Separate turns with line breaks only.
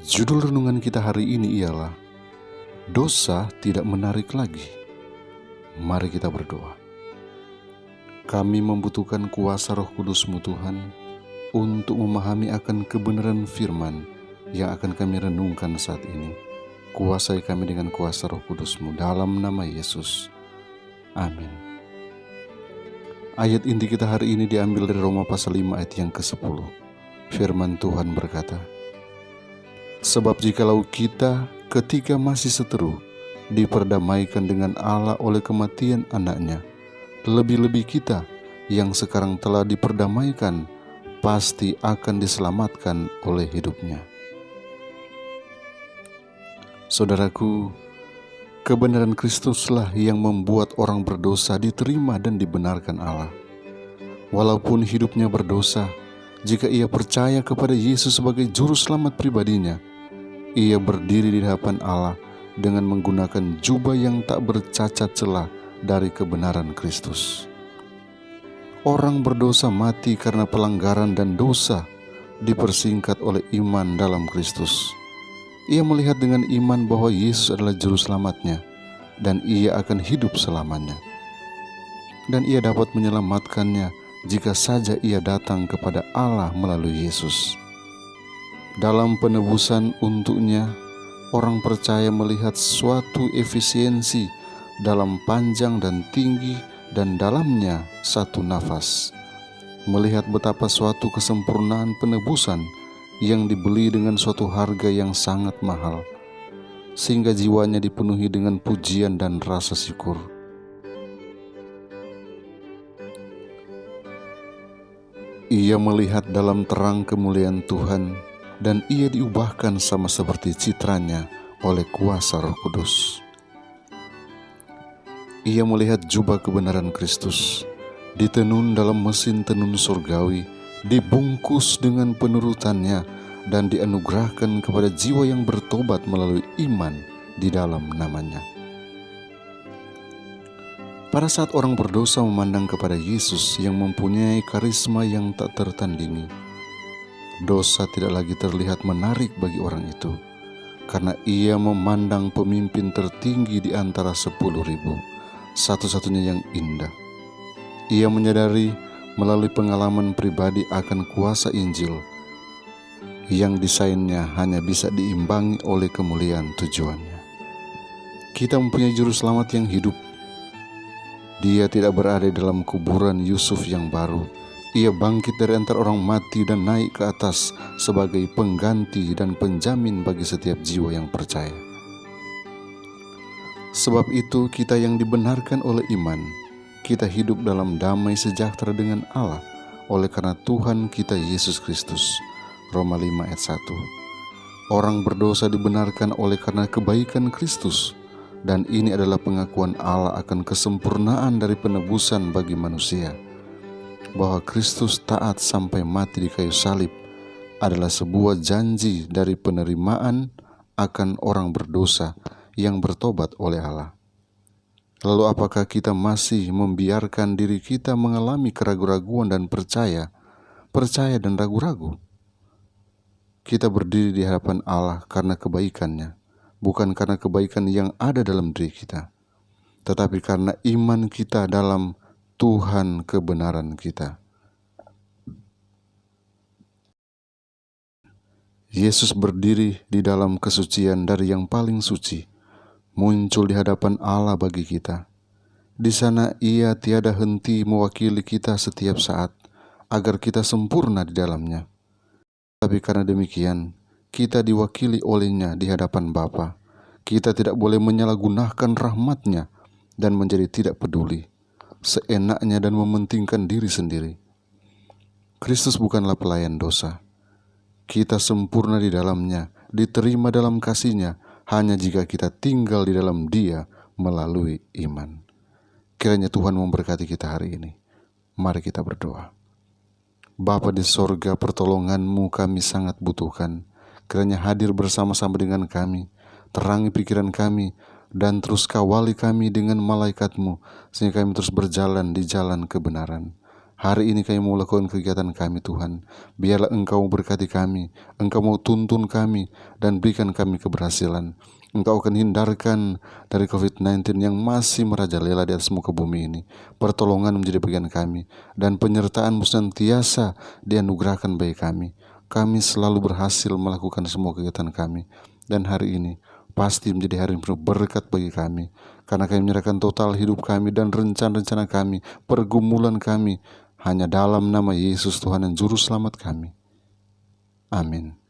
Judul renungan kita hari ini ialah Dosa Tidak Menarik Lagi. Mari kita berdoa. Kami membutuhkan kuasa Roh Kudus-Mu Tuhan untuk memahami akan kebenaran firman yang akan kami renungkan saat ini. Kuasai kami dengan kuasa Roh Kudus-Mu dalam nama Yesus. Amin. Ayat inti kita hari ini diambil dari Roma pasal 5 ayat yang ke-10. Firman Tuhan berkata, sebab jikalau kita ketika masih seteru diperdamaikan dengan Allah oleh kematian anaknya, lebih-lebih kita yang sekarang telah diperdamaikan pasti akan diselamatkan oleh hidupnya. Saudaraku, kebenaran Kristuslah yang membuat orang berdosa diterima dan dibenarkan Allah. Walaupun hidupnya berdosa, jika ia percaya kepada Yesus sebagai juru selamat pribadinya, ia berdiri di hadapan Allah dengan menggunakan jubah yang tak bercacat celah dari kebenaran Kristus. Orang berdosa mati karena pelanggaran dan dosa dipersingkat oleh iman dalam Kristus. Ia melihat dengan iman bahwa Yesus adalah juru selamatnya dan ia akan hidup selamanya. Dan ia dapat menyelamatkannya jika saja ia datang kepada Allah melalui Yesus. Dalam penebusan untuknya, orang percaya melihat suatu efisiensi dalam panjang dan tinggi dan dalamnya satu nafas. Melihat betapa suatu kesempurnaan penebusan yang dibeli dengan suatu harga yang sangat mahal, sehingga jiwanya dipenuhi dengan pujian dan rasa syukur. Ia melihat dalam terang kemuliaan Tuhan dan ia diubahkan sama seperti citranya oleh kuasa Roh Kudus. Ia melihat jubah kebenaran Kristus ditenun dalam mesin tenun surgawi, dibungkus dengan penurutannya dan dianugerahkan kepada jiwa yang bertobat melalui iman di dalam namanya. Pada saat orang berdosa memandang kepada Yesus yang mempunyai karisma yang tak tertandingi, dosa tidak lagi terlihat menarik bagi orang itu, karena ia memandang pemimpin tertinggi di antara 10.000, satu-satunya yang indah. Ia menyadari melalui pengalaman pribadi akan kuasa Injil yang desainnya hanya bisa diimbangi oleh kemuliaan tujuannya. Kita mempunyai juru selamat yang hidup. Dia tidak berada dalam kuburan Yusuf yang baru. Ia bangkit dari antara orang mati dan naik ke atas sebagai pengganti dan penjamin bagi setiap jiwa yang percaya. Sebab itu kita yang dibenarkan oleh iman, kita hidup dalam damai sejahtera dengan Allah oleh karena Tuhan kita Yesus Kristus. Roma 5 ayat 1. Orang berdosa dibenarkan oleh karena kebaikan Kristus, dan ini adalah pengakuan Allah akan kesempurnaan dari penebusan bagi manusia. Bahwa Kristus taat sampai mati di kayu salib adalah sebuah janji dari penerimaan akan orang berdosa yang bertobat oleh Allah. Lalu apakah kita masih membiarkan diri kita mengalami keraguan-raguan dan percaya dan ragu-ragu? Kita berdiri di hadapan Allah karena kebaikan-Nya, bukan karena kebaikan yang ada dalam diri kita, tetapi karena iman kita dalam Tuhan kebenaran kita. Yesus berdiri di dalam kesucian dari yang paling suci, muncul di hadapan Allah bagi kita. Di sana ia tiada henti mewakili kita setiap saat, agar kita sempurna di dalamnya. Tapi karena demikian, kita diwakili olehnya di hadapan Bapa. Kita tidak boleh menyalahgunakan rahmat-Nya dan menjadi tidak peduli, seenaknya dan mementingkan diri sendiri. Kristus bukanlah pelayan dosa. Kita sempurna di dalam-Nya, diterima dalam kasih-Nya, hanya jika kita tinggal di dalam Dia melalui iman. Kiranya Tuhan memberkati kita hari ini. Mari kita berdoa. Bapa di sorga, pertolongan-Mu kami sangat butuhkan. Kiranya hadir bersama-sama dengan kami, terangi pikiran kami, dan terus kawali kami dengan malaikat-Mu, sehingga kami terus berjalan di jalan kebenaran. Hari ini kami mau lakukan kegiatan kami Tuhan. Biarlah Engkau berkati kami, Engkau mau tuntun kami, dan berikan kami keberhasilan. Engkau akan hindarkan dari COVID-19 yang masih merajalela di atas muka bumi ini. Pertolongan menjadi bagian kami, dan penyertaan-Mu senantiasa dianugerahkan bagi kami. Kami selalu berhasil melakukan semua kegiatan kami. Dan hari ini pasti menjadi hari yang penuh berkat bagi kami. Karena kami menyerahkan total hidup kami dan rencana-rencana kami, pergumulan kami, hanya dalam nama Yesus Tuhan dan Juru Selamat kami. Amin.